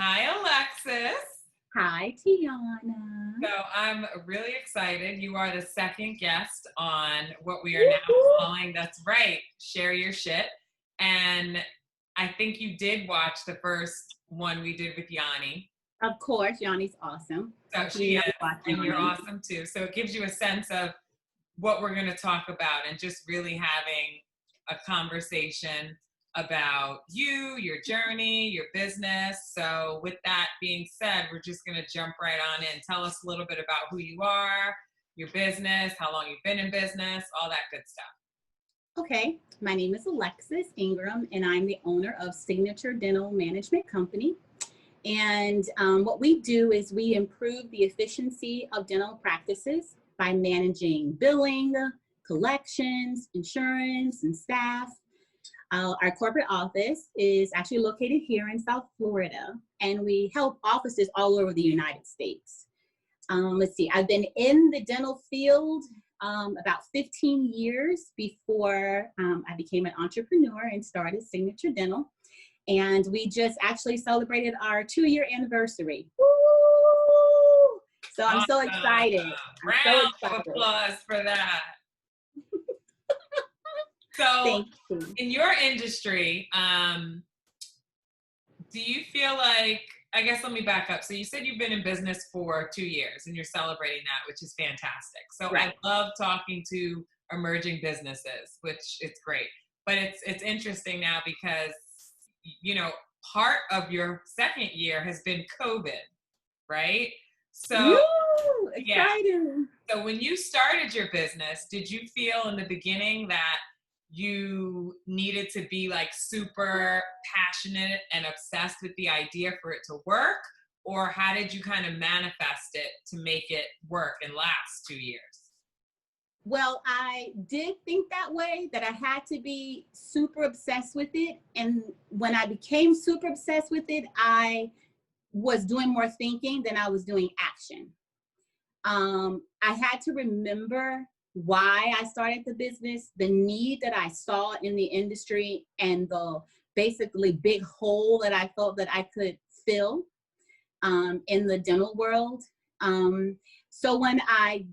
Hi, Alexis. Hi, Tiana. So I'm really excited. You are the second guest on what we are now Woo-hoo. calling, that's right, Share Your Shit. And I think you did watch the first one we did with Yanni. Of course, Yanni's awesome. So You she know, is, watch and you're Yanni. awesome too. So it gives you a sense of what we're going to talk about and just really having a conversation about you, your journey, your business. So with that being said, we're just going to jump right on in. Tell us a little bit about who you are, your business, how long you've been in business, all that good stuff. Okay, my name is Alexis Ingraham, and I'm the owner of Signature Dental Management Company. And what we do is we improve the efficiency of dental practices by managing billing, collections, insurance, and staff. Our corporate office is actually located here in South Florida, and we help offices all over the United States. Let's see, I've been in the dental field about 15 years before I became an entrepreneur and started Signature Dental. And we just actually celebrated our 2-year anniversary. Woo! So I'm so excited. Round of applause for that. So in your industry, do you feel like, I guess let me back up. So you said you've been in business for 2 years and you're celebrating that, which is fantastic. So right. I love talking to emerging businesses, which it's great. But it's interesting now because, you know, part of your second year has been COVID, right? So exciting. Yeah. So when you started your business, did you feel in the beginning that you needed to be like super passionate and obsessed with the idea for it to work? Or how did you kind of manifest it to make it work and last 2 years? Well, I did think that way, that I had to be super obsessed with it. And when I became super obsessed with it, I was doing more thinking than I was doing action. I had to remember why I started the business, the need that I saw in the industry, and the basically big hole that I felt that I could fill in the dental world. So when I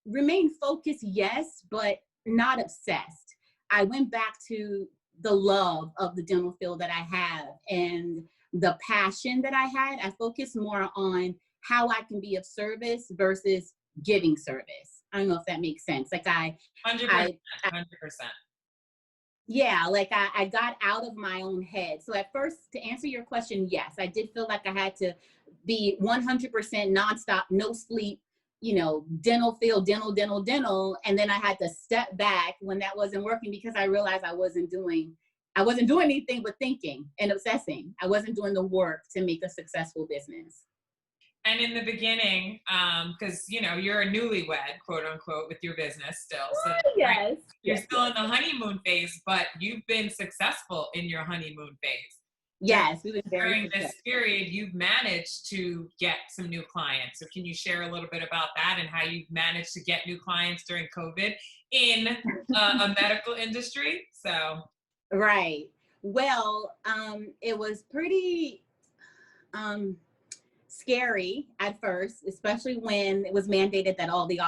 remained focused, yes, but not obsessed. I went back to the love of the dental field that I have and the passion that I had. I focused more on how I can be of service versus giving service. I don't know if that makes sense. Like 100%. Yeah, like I got out of my own head. So at first, to answer your question, yes, I did feel like I had to be 100% nonstop, no sleep, you know, dental field, dental. And then I had to step back when that wasn't working because I realized I wasn't doing anything but thinking and obsessing. I wasn't doing the work to make a successful business. And in the beginning, because, you know, you're a newlywed, quote unquote, with your business still. So yes. Right, you're still in the honeymoon phase, but you've been successful in your honeymoon phase. Yes. We've been during this period, you've managed to get some new clients. So can you share a little bit about that and how you've managed to get new clients during COVID in a medical industry? So. Right. Well, it was pretty scary at first, especially when it was mandated that all the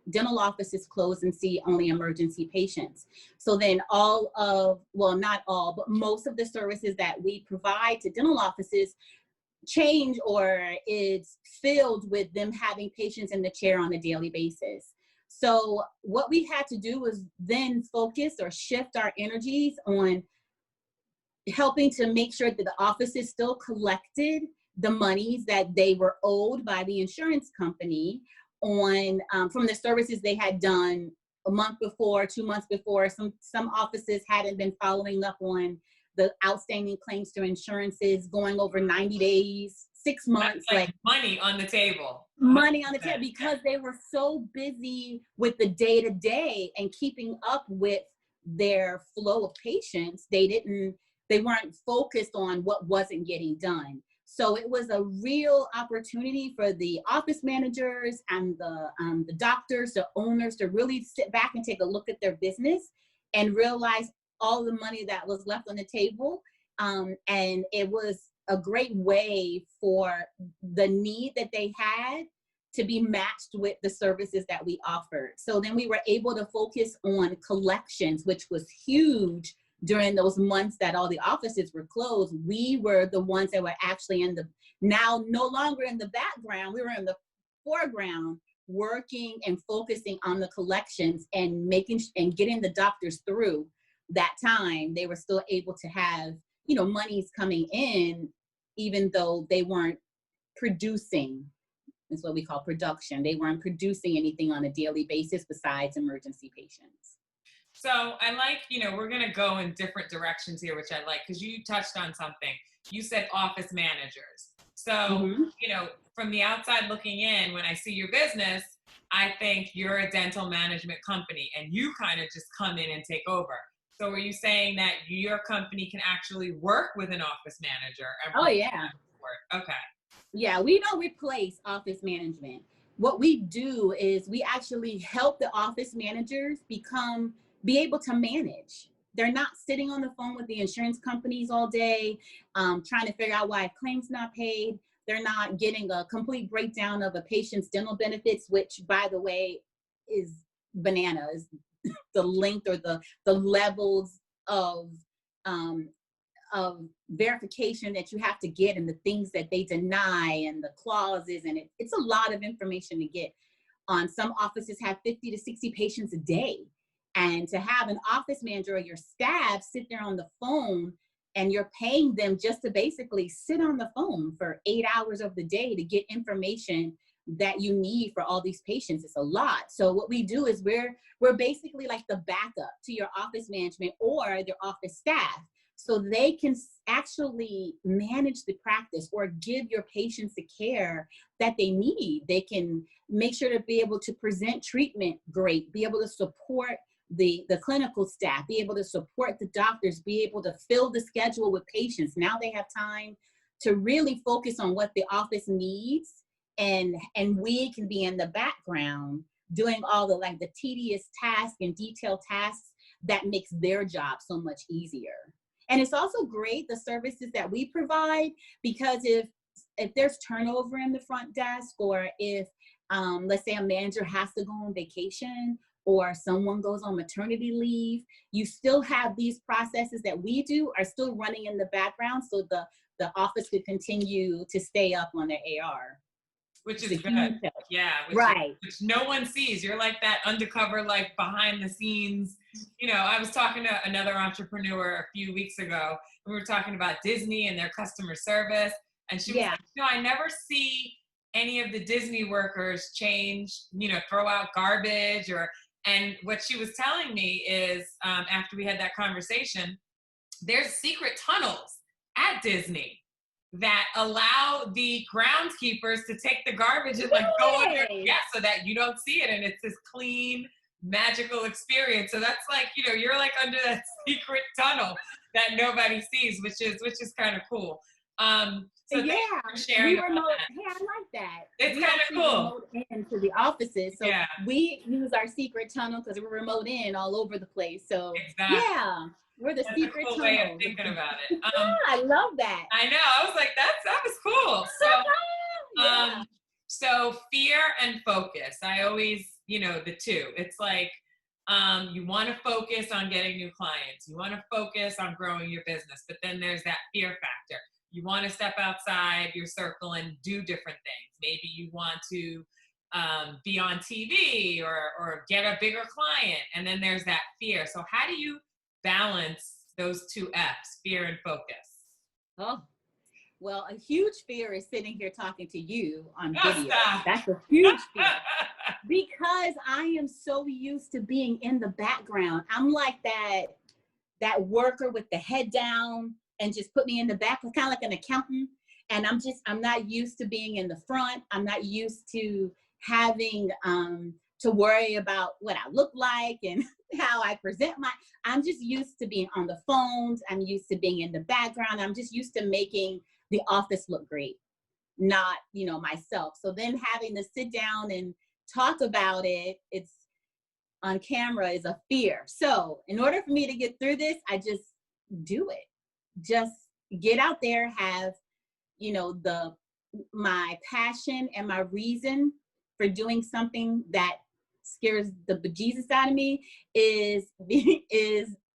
dental offices close and see only emergency patients. So then not all, but most of the services that we provide to dental offices change or is filled with them having patients in the chair on a daily basis. So what we had to do was then focus or shift our energies on helping to make sure that the offices still collected the monies that they were owed by the insurance company on from the services they had done a month before, 2 months before. Some offices hadn't been following up on the outstanding claims to insurances going over 90 days, 6 months. That's like money on the table. Money on the table because they were so busy with the day-to-day and keeping up with their flow of patients. They weren't focused on what wasn't getting done. So it was a real opportunity for the office managers and the doctors, the owners to really sit back and take a look at their business and realize all the money that was left on the table. And it was a great way for the need that they had to be matched with the services that we offered. So then we were able to focus on collections, which was huge during those months that all the offices were closed. We were the ones that were actually now no longer in the background, we were in the foreground, working and focusing on the collections and getting the doctors through that time. They were still able to have, monies coming in, even though they weren't producing. Is what we call production. They weren't producing anything on a daily basis besides emergency patients. So I like, we're going to go in different directions here, which I like, because you touched on something. You said office managers. So, from the outside looking in, when I see your business, I think you're a dental management company and you kind of just come in and take over. So are you saying that your company can actually work with an office manager? Oh, yeah. Okay. Yeah, we don't replace office management. What we do is we actually help the office managers be able to manage. They're not sitting on the phone with the insurance companies all day, trying to figure out why a claim's not paid. They're not getting a complete breakdown of a patient's dental benefits, which, by the way, is bananas. The length or the levels of verification that you have to get and the things that they deny and the clauses, and it's a lot of information to get on. Some offices have 50 to 60 patients a day, and to have an office manager or your staff sit there on the phone and you're paying them just to basically sit on the phone for 8 hours of the day to get information that you need for all these patients. It's a lot. So what we do is we're basically like the backup to your office management or your office staff, so they can actually manage the practice or give your patients the care that they need. They can make sure to be able to present treatment great, be able to support the clinical staff, be able to support the doctors, be able to fill the schedule with patients. Now they have time to really focus on what the office needs, and we can be in the background doing all the tedious tasks and detailed tasks that makes their job so much easier. And it's also great, the services that we provide, because if there's turnover in the front desk, or if let's say a manager has to go on vacation or someone goes on maternity leave, you still have these processes that we do are still running in the background, so the office could continue to stay up on their AR. Which is good. Yeah. Which no one sees. You're like that undercover, behind the scenes. I was talking to another entrepreneur a few weeks ago. We were talking about Disney and their customer service. And she was like, I never see any of the Disney workers change, throw out garbage and what she was telling me is, after we had that conversation, there's secret tunnels at Disney that allow the groundskeepers to take the garbage and go under, so that you don't see it, and it's this clean, magical experience. So that's you're under that secret tunnel that nobody sees, which is kind of cool. So yeah, for sharing I like that. It's kind of cool. Remote into the offices, so we use our secret tunnel because we're remote in all over the place. So we're the secret cool tunnel. Way of thinking about it. I love that. I know. I was like, that was cool. So, so fear and focus. I always, the two. It's you want to focus on getting new clients. You want to focus on growing your business, but then there's that fear factor. You want to step outside your circle and do different things. Maybe you want to be on TV or get a bigger client, and then there's that fear. So how do you balance those two F's, fear and focus? Oh, well, a huge fear is sitting here talking to you on video. Stop. That's a huge fear. Because I am so used to being in the background. I'm like that worker with the head down and just put me in the back, kind of like an accountant. And I'm not used to being in the front. I'm not used to having to worry about what I look like and how I present I'm just used to being on the phones. I'm used to being in the background. I'm just used to making the office look great, not, myself. So then having to sit down and talk about it's on camera is a fear. So in order for me to get through this, I just do it. Just get out there, have my passion and my reason for doing something that scares the bejesus out of me is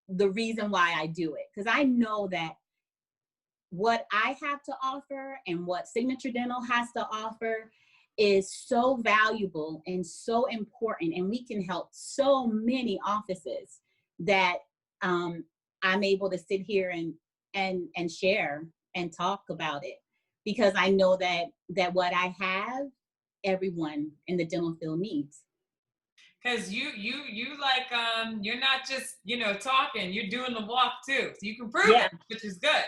the reason why I do it. Because I know that what I have to offer and what Signature Dental has to offer is so valuable and so important, and we can help so many offices that I'm able to sit here and share and talk about it, because I know that what I have, everyone in the dental field needs. Because you like you're not just talking, you're doing the walk too, so you can prove it, which is good.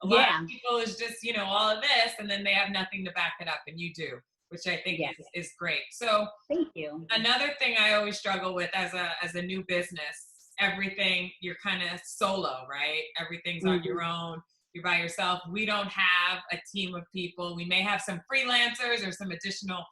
A lot of people is just all of this and then they have nothing to back it up, and you do, which I think is great. So thank you. Another thing I always struggle with as a new business, everything you're kind of solo, right? Everything's on your own. You're by yourself. We don't have a team of people. We may have some freelancers or some additional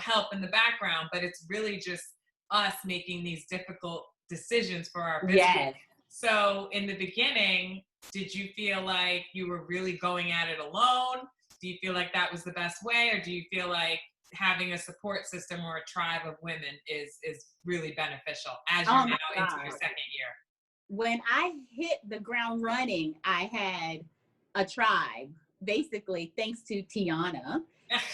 help in the background, but it's really just us making these difficult decisions for our business. Yes. So in the beginning, did you feel like you were really going at it alone? Do you feel like that was the best way, or do you feel like having a support system or a tribe of women is really beneficial as you're now into your second year? When I hit the ground running, I had a tribe, basically, thanks to Tiana.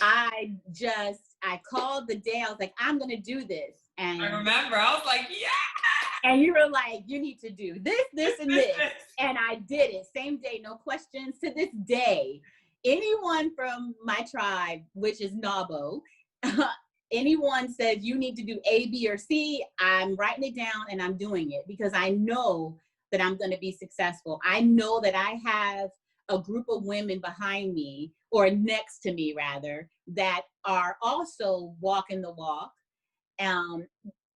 I called the day, I was like, I'm going to do this. And I remember, I was like, yeah. And you were like, you need to do this, and this. And I did it. Same day, no questions. To this day, anyone from my tribe, which is Nawbo, anyone says you need to do A, B, or C, I'm writing it down and I'm doing it, because I know that I'm going to be successful. I know that I have a group of women behind me, or next to me rather, that are also walking the walk.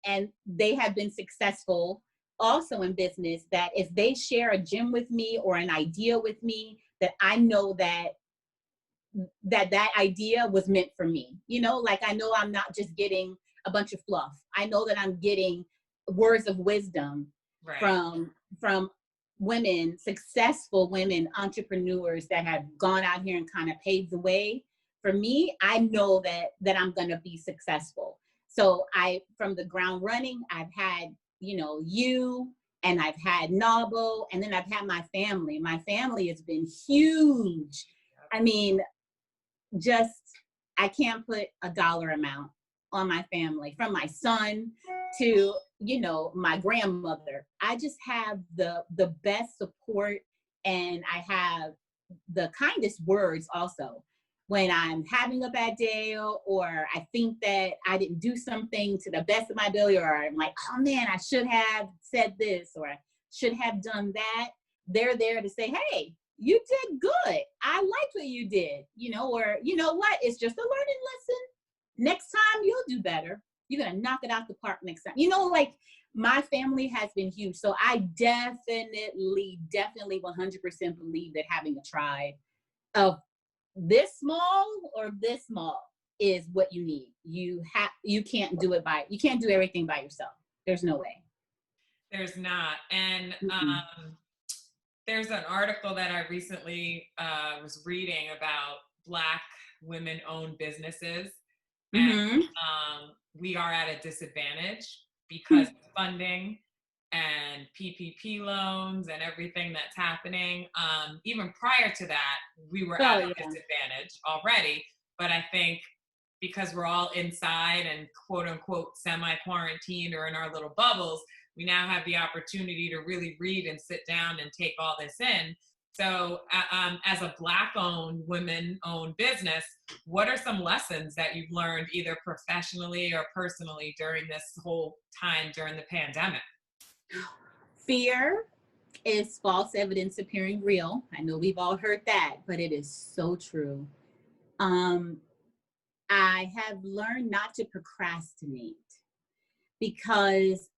And they have been successful also in business, that if they share a gem with me or an idea with me, that I know that idea was meant for me. Like, I know I'm not just getting a bunch of fluff. I know that I'm getting words of wisdom from women, successful women, entrepreneurs that have gone out here and kind of paved the way for me. I know that I'm going to be successful. So from the ground running, I've had, you, and I've had Nawbo, and then I've had my family. My family has been huge. I mean, I can't put a dollar amount on my family, from my son to, my grandmother. I just have the best support, and I have the kindest words also. When I'm having a bad day, or I think that I didn't do something to the best of my ability, or I'm like, oh man, I should have said this, or I should have done that, they're there to say, hey, you did good. I liked what you did, or you know what? It's just a learning lesson. Next time you'll do better. You're going to knock it out the park next time. Like, my family has been huge. So I definitely 100% believe that having a tribe of this small or this small is what you need. You can't do everything by yourself. There's no way. There's not. And there's an article that I recently was reading about Black women-owned businesses. And we are at a disadvantage because of funding and PPP loans and everything that's happening. Even prior to that, we were at a disadvantage already. But I think because we're all inside and quote unquote semi-quarantined or in our little bubbles, we now have the opportunity to really read and sit down and take all this in. So as a Black-owned, women-owned business, what are some lessons that you've learned either professionally or personally during this whole time during the pandemic? Fear is false evidence appearing real. I know we've all heard that, but it is so true. I have learned not to procrastinate, because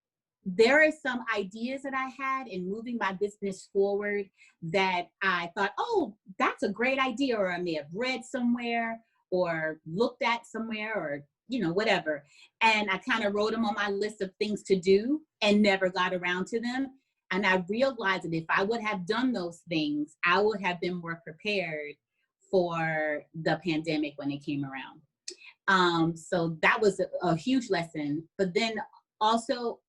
there are some ideas that I had in moving my business forward that I thought, oh, that's a great idea, or I may have read somewhere or looked at somewhere, or whatever. And I kind of wrote them on my list of things to do and never got around to them. And I realized that if I would have done those things, I would have been more prepared for the pandemic when it came around. So that was a huge lesson. But then also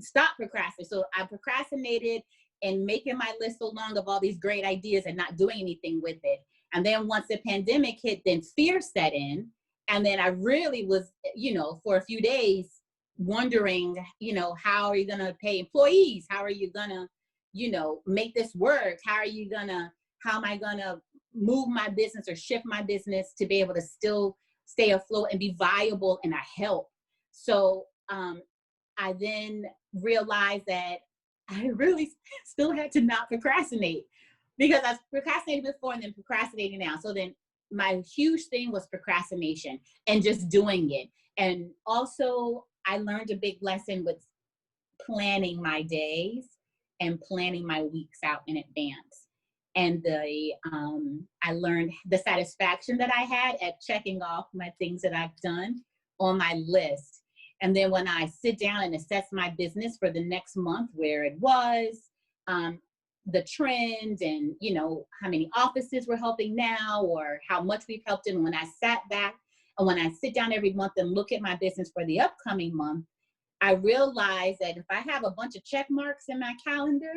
stop procrastinating. So I procrastinated and making my list so long of all these great ideas and not doing anything with it. And then once the pandemic hit, then fear set in. And then I really was, for a few days wondering, how are you going to pay employees? How are you going to, make this work? How am I going to move my business or shift my business to be able to still stay afloat and be viable and I help? So I then realized that I really still had to not procrastinate, because I was procrastinating before and then procrastinating now. So then my huge thing was procrastination and just doing it. And also I learned a big lesson with planning my days and planning my weeks out in advance. And I learned the satisfaction that I had at checking off my things that I've done on my list. And then when I sit down and assess my business for the next month, where it was, the trend, and how many offices we're helping now, or how much we've helped. And when I sat back and when I sit down every month and look at my business for the upcoming month, I realized that if I have a bunch of check marks in my calendar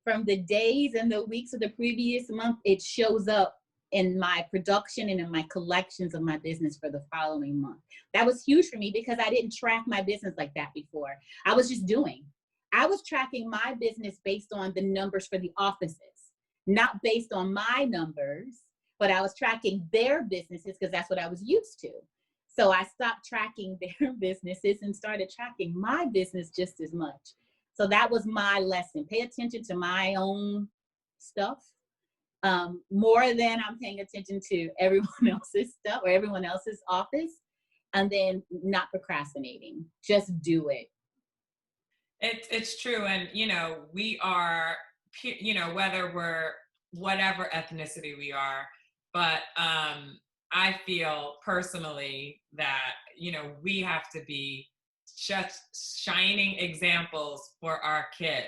from the days and the weeks of the previous month, it shows up in my production and in my collections of my business for the following month. That was huge for me because I didn't track my business like that before. I was just doing. I was tracking my business based on the numbers for the offices, not based on my numbers, but I was tracking their businesses because that's what I was used to. So I stopped tracking their businesses and started tracking my business just as much. So that was my lesson. Pay attention to my own stuff more than I'm paying attention to everyone else's stuff or everyone else's office, and then not procrastinating. Just do it. It's true. And, we are, whether we're whatever ethnicity we are, but I feel personally that, we have to be just shining examples for our kids.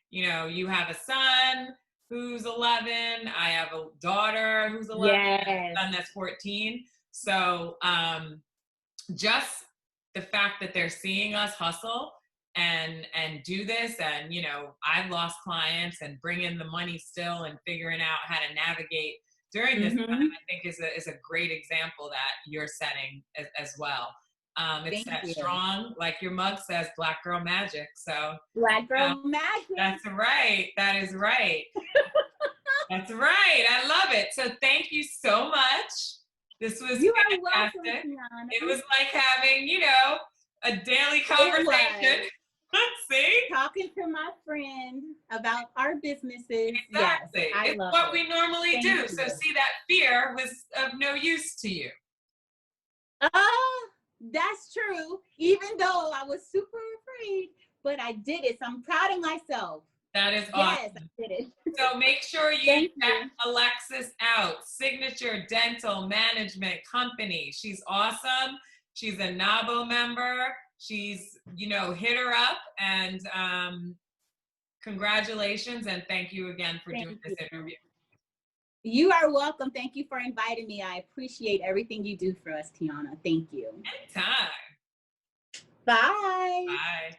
You have a son who's 11. I have a daughter who's 11, Yes. a son that's 14. So just the fact that they're seeing us hustle and do this, and I've lost clients and bring in the money still and figuring out how to navigate during this time, I think is a great example that you're setting as well. It's that strong, like your mug says, Black girl magic. So Black girl magic. That's right. That is right. That's right. I love it. So thank you so much. This was fantastic. Welcome, it was like having, a daily conversation. See? Talking to my friend about our businesses. Exactly. Yes, it's what we normally do. So see, that fear was of no use to you. That's true. Even though I was super afraid, but I did it. So I'm proud of myself. That is awesome. Yes, I did it. So make sure you check Alexis out. Signature Dental Management Company. She's awesome. She's a Nawbo member. She's, hit her up, and congratulations, and thank you again for doing this interview. You are welcome. Thank you for inviting me. I appreciate everything you do for us, Tiana. Thank you. Anytime. Bye. Bye.